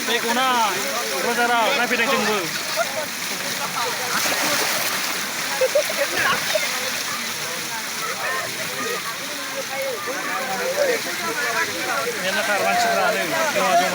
Bekuna, Rosara, nabi dan jenggu. Ini nak kawan cerah ni, jom.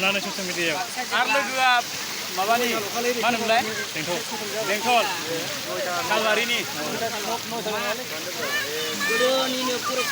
Nana sosial media. Arlo dua mabani mana mulai? Bengkol. Kalari ni. Guru ni pura.